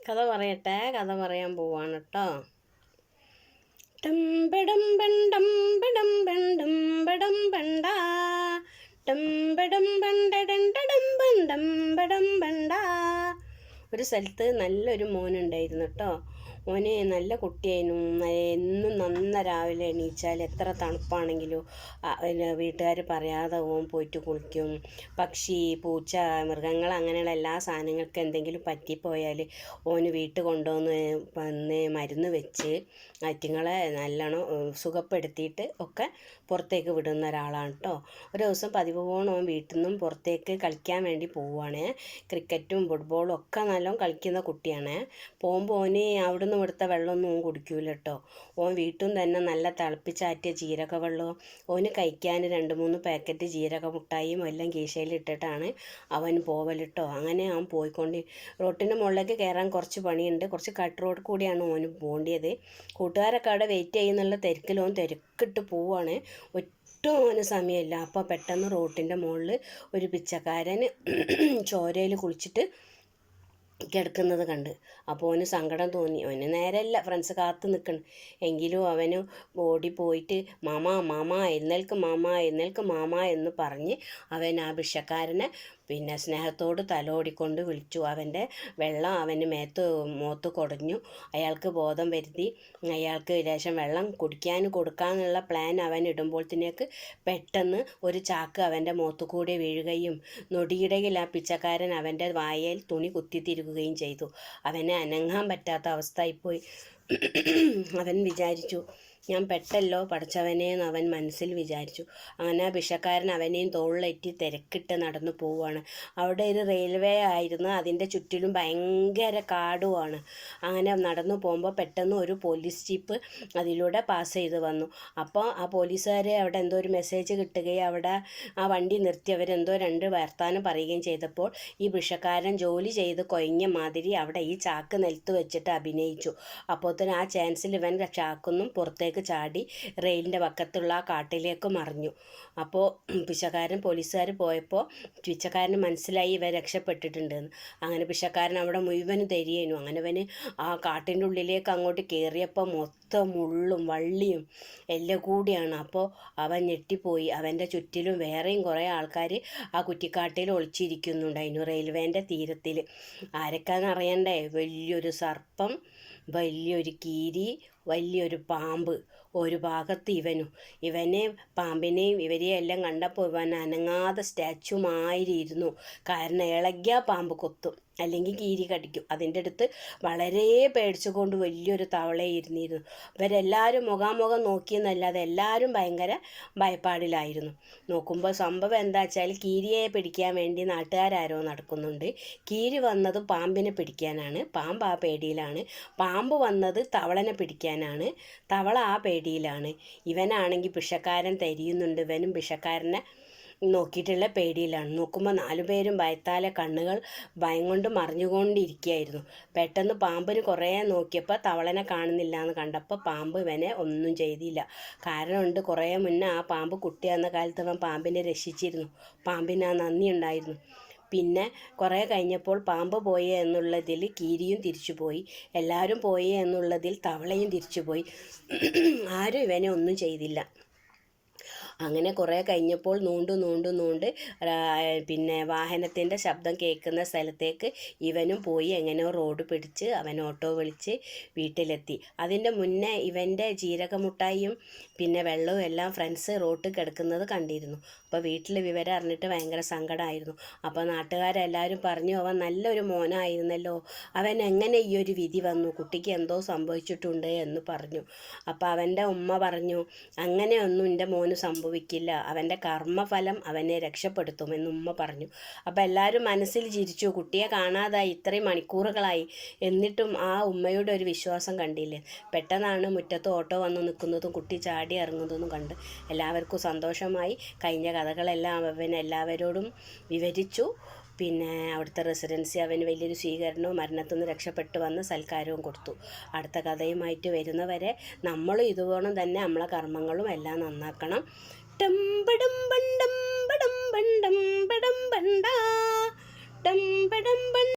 കഥ പറയട്ടെ, കഥ പറയാൻ പോവാണ് കേട്ടോ. ടംബടം ബണ്ടം ബടം ബണ്ടം ബടം ബണ്ട ടംബടം ബണ്ടടം ബണ്ടം ബടം ബണ്ട. ഒരു സ്ഥലത്ത് നല്ലൊരു മോനുണ്ടായിരുന്നു കേട്ടോ. മോന് നല്ല കുട്ടിയായിരുന്നു. എന്നും നന്ന രാവിലെ എണീച്ചാൽ എത്ര തണുപ്പാണെങ്കിലും വീട്ടുകാർ പറയാതെ ഓൻ പോയിട്ട് കുളിക്കും. പക്ഷി, പൂച്ച, മൃഗങ്ങൾ അങ്ങനെയുള്ള എല്ലാ സാധനങ്ങൾക്ക് എന്തെങ്കിലും പറ്റിപ്പോയാൽ ഓന് വീട്ടിൽ കൊണ്ടുവന്ന് മരുന്ന് വെച്ച് അറ്റുങ്ങളെ നല്ലോണം സുഖപ്പെടുത്തിയിട്ട് ഒക്കെ പുറത്തേക്ക് വിടുന്ന ഒരാളാണ് കേട്ടോ. ഒരു ദിവസം പതിവ് പോകണം ഓൻ വീട്ടിൽ നിന്നും പുറത്തേക്ക് കളിക്കാൻ വേണ്ടി പോവുകയാണ്. ക്രിക്കറ്റും ഫുട്ബോളും ഒക്കെ നല്ലോണം കളിക്കുന്ന കുട്ടിയാണ്. പോകുമ്പോൾ ഓന് അവിടെ നിന്ന് ഇവിടുത്തെ വെള്ളമൊന്നും ഓൻ കുടിക്കൂല കേട്ടോ. ഓൻ വീട്ടിൽ നിന്ന് തന്നെ നല്ല തിളപ്പിച്ചാറ്റിയ ജീരക വെള്ളവും ഓന് കഴിക്കാൻ 2-3 പാക്കറ്റ് ജീരക മുട്ടായിയും എല്ലാം കീശയിലിട്ടിട്ടാണ് അവൻ പോവലിട്ടോ. അങ്ങനെ അവൻ പോയിക്കൊണ്ട് റോട്ടിൻ്റെ മുകളിലേക്ക് കയറാൻ കുറച്ച് പണിയുണ്ട്. കുറച്ച് കട്ട് റോഡ് കൂടിയാണ് ഓന് പോകേണ്ടത്. കൂട്ടുകാരൊക്കെ അവിടെ വെയിറ്റ് ചെയ്യുന്നുള്ള തിരക്കിൽ ഓൻ തിരക്കിട്ട് പോവുകയാണ്. ഒട്ടും ഓന് സമയമില്ല. അപ്പോൾ പെട്ടെന്ന് റോട്ടിൻ്റെ മുകളിൽ ഒരു പിച്ചക്കാരൻ ചോരയിൽ കുളിച്ചിട്ട് കിടക്കുന്നത് കണ്ട്. അപ്പോൾ അവന് സങ്കടം തോന്നി. അവന് നേരമല്ല, ഫ്രണ്ട്സ് കാത്ത് നിൽക്കണം. എങ്കിലും അവന് ഓടിപ്പോയിട്ട് മാമാ മാമാ എഴുന്നേൽക്ക് മാമാ എഴുന്നേൽക്ക് മാമാ എന്ന് പറഞ്ഞ് അവൻ ആ ഭിക്ഷക്കാരനെ സ്നേഹത്തോട് തലോടിക്കൊണ്ട് വിളിച്ചു. അവൻ്റെ വെള്ളം അവന് മുഖത്ത് കുടഞ്ഞു. അയാൾക്ക് ബോധം വരുത്തി. അയാൾക്ക് ലേശം വെള്ളം കൊടുക്കാനുള്ള പ്ലാൻ അവൻ ഇടുമ്പോഴത്തേക്ക് പെട്ടെന്ന് ഒരു ചാക്ക് അവൻ്റെ മുഖത്ത് കൂടെ വീഴുകയും നൊടിയിടയിൽ ആ പിച്ചക്കാരൻ അവൻ്റെ വായയിൽ തുണി കുത്തിത്തിരുകുകയും ചെയ്തു. അവനെ അനങ്ങാൻ പറ്റാത്ത അവസ്ഥയായിപ്പോയി. അവൻ വിചാരിച്ചു, ഞാൻ പെട്ടല്ലോ പഠിച്ചവനേന്ന് അവൻ മനസ്സിൽ വിചാരിച്ചു. അങ്ങനെ ഭിക്ഷക്കാരൻ അവനെയും തോളിലേറ്റി തിരക്കിട്ട് നടന്നു പോവുകയാണ്. അവിടെ ഒരു റെയിൽവേ ആയിരുന്നു. അതിൻ്റെ ചുറ്റിലും ഭയങ്കര കാടുമാണ്. അങ്ങനെ നടന്നു പോകുമ്പോൾ പെട്ടെന്ന് ഒരു പോലീസ് ജീപ്പ് അതിലൂടെ പാസ് ചെയ്ത് വന്നു. അപ്പോൾ ആ പോലീസുകാർ അവിടെ എന്തോ ഒരു മെസ്സേജ് കിട്ടുകയും അവിടെ ആ വണ്ടി നിർത്തി അവരെന്തോ 2 വർത്താനം പറയുകയും ചെയ്തപ്പോൾ ഈ ഭിക്ഷക്കാരൻ ജോലി ചെയ്ത് കൊയങ്ങിയ മാതിരി അവിടെ ഈ ചാക്ക് നിലത്ത് വെച്ചിട്ട് അഭിനയിച്ചു. അപ്പോൾ തന്നെ ആ ചാൻസിൽ ഇവൻ ചാക്കൊന്നും പുറത്തേക്ക് ചാടി റെയിലിൻ്റെ പക്കത്തുള്ള ആ കാട്ടിലേക്ക് മറിഞ്ഞു. അപ്പോൾ പോലീസുകാർ പോയപ്പോൾ പിച്ചക്കാരന് മനസ്സിലായി ഇവൻ രക്ഷപ്പെട്ടിട്ടുണ്ടെന്ന്. അങ്ങനെ പിച്ചക്കാരൻ അവിടെ മുഴുവനും തെരിയേനു. അങ്ങനെ അവന് ആ കാട്ടിൻ്റെ ഉള്ളിലേക്ക് അങ്ങോട്ട് കയറിയപ്പോൾ മൊത്തം മുള്ളും വള്ളിയും എല്ലാം കൂടിയാണ്. അപ്പോൾ അവൻ ഞെട്ടിപ്പോയി. അവൻ്റെ ചുറ്റിലും വേറെയും കുറേ ആൾക്കാർ ആ കുറ്റിക്കാട്ടിൽ ഒളിച്ചിരിക്കുന്നുണ്ടായിരുന്നു റെയിൽവേൻ്റെ തീരത്തിൽ. ആരൊക്കെയാണെന്നറിയണ്ടേ? വലിയൊരു സർപ്പം, വലിയൊരു കീരി, വലിയൊരു പാമ്പ്. ഒരു ഭാഗത്ത് ഇവനെ പാമ്പിനെയും ഇവരെയും എല്ലാം കണ്ടപ്പോൾ ഇവൻ അനങ്ങാതെ സ്റ്റാച്ചു മാതിരിയിരുന്നു. കാരണം ഇളകിയ പാമ്പ് കൊത്തും, അല്ലെങ്കിൽ കീരി കടിക്കും. അതിൻ്റെ അടുത്ത് വളരെ പേടിച്ചുകൊണ്ട് വലിയൊരു തവളയിരുന്നിരുന്നു. ഇവരെല്ലാവരും മുഖാമുഖം നോക്കിയെന്നല്ലാതെ എല്ലാവരും ഭയങ്കര ഭയപ്പാടിലായിരുന്നു. നോക്കുമ്പോൾ സംഭവം എന്താ വെച്ചാൽ കീരിയെ പിടിക്കാൻ വേണ്ടി നാട്ടുകാരാരോ നടക്കുന്നുണ്ട്. കീരി വന്നത് പാമ്പിനെ പിടിക്കാനാണ്. പാമ്പ് ആ പേടിയിലാണ്. പാമ്പ് വന്നത് തവളനെ പിടിക്കാനാണ്. തവള ആ പേടിയിലാണ്. ഇവനാണെങ്കിൽ ഭിക്ഷക്കാരൻ തെരിയുന്നുണ്ട്. ഇവനും ഭിക്ഷക്കാരനെ നോക്കിയിട്ടുള്ള പേടിയിലാണ്. നോക്കുമ്പോൾ 4 പേരും ഭയത്താലെ കണ്ണുകൾ ഭയം കൊണ്ട് മറിഞ്ഞുകൊണ്ടിരിക്കുകയായിരുന്നു. പെട്ടെന്ന് പാമ്പിന് കുറേ നോക്കിയപ്പോൾ തവളനെ കാണുന്നില്ല എന്ന് കണ്ടപ്പോൾ പാമ്പ് ഇവനെ ഒന്നും ചെയ്തില്ല. കാരണമുണ്ട്, കുറേ മുന്നേ ആ പാമ്പ് കുട്ടിയാകുന്ന കാലത്ത് അവൻ പാമ്പിനെ രക്ഷിച്ചിരുന്നു. പാമ്പിന് ആ നന്ദി ഉണ്ടായിരുന്നു. പിന്നെ കുറേ കഴിഞ്ഞപ്പോൾ പാമ്പ് പോയി എന്നുള്ളതിൽ കീരിയും തിരിച്ചുപോയി. എല്ലാവരും പോയി എന്നുള്ളതിൽ തവളയും തിരിച്ചുപോയി. ആരും ഇവനെ ഒന്നും ചെയ്തില്ല. അങ്ങനെ കുറേ കഴിഞ്ഞപ്പോൾ നൂണ്ട് വാഹനത്തിൻ്റെ ശബ്ദം കേൾക്കുന്ന സ്ഥലത്തേക്ക് ഇവനും പോയി. എങ്ങനെയോ റോഡ് പിടിച്ച് അവൻ ഓട്ടോ വിളിച്ച് വീട്ടിലെത്തി. അതിൻ്റെ മുന്നേ ഇവൻ്റെ ജീരകമുട്ടായും വെള്ളവും എല്ലാം ഫ്രണ്ട്സ് റോട്ടിൽ കിടക്കുന്നത് കണ്ടിരുന്നു. അപ്പോൾ വീട്ടിൽ വിവരം അറിഞ്ഞിട്ട് ഭയങ്കര സങ്കടമായിരുന്നു. അപ്പോൾ നാട്ടുകാരെല്ലാവരും പറഞ്ഞു, അവൻ നല്ലൊരു മോനായിരുന്നല്ലോ, അവൻ എങ്ങനെ ഈ ഒരു വിധി വന്നു, കുട്ടിക്ക് എന്തോ സംഭവിച്ചിട്ടുണ്ട് എന്ന് പറഞ്ഞു. അപ്പോൾ അവൻ്റെ ഉമ്മ പറഞ്ഞു, അങ്ങനെയൊന്നും എൻ്റെ മോന് സംഭവിക്കില്ല, അവൻ്റെ കർമ്മഫലം അവനെ രക്ഷപ്പെടുത്തുമെന്ന് ഉമ്മ പറഞ്ഞു. അപ്പോൾ എല്ലാവരും മനസ്സിൽ ചിരിച്ചു. കുട്ടിയെ കാണാതായി ഇത്രയും മണിക്കൂറുകളായി, എന്നിട്ടും ആ ഉമ്മയുടെ ഒരു വിശ്വാസം കണ്ടില്ലേ. പെട്ടെന്നാണ് മുറ്റത്ത് ഓട്ടോ വന്ന് നിൽക്കുന്നതും കുട്ടി ചാടി ഇറങ്ങുന്നതും കണ്ട് എല്ലാവർക്കും സന്തോഷമായി. കഴിഞ്ഞ കഥകളെല്ലാം അവൻ എല്ലാവരോടും വിവരിച്ചു. അവിടുത്തെ റെസിഡൻസി അവന് വലിയൊരു സ്വീകരണവും മരണത്തിൽ നിന്ന് രക്ഷപ്പെട്ടു വന്ന സൽക്കാരവും കൊടുത്തു. അടുത്ത കഥയുമായിട്ട് വരുന്നവരെ നമ്മളും ഇതുപോലെ തന്നെ നമ്മളെ കർമ്മങ്ങളും എല്ലാം നന്നാക്കണം. ടംബടം ബണ്ടം ബടം ബണ്ടം ബടം ബണ്ട ടംബടം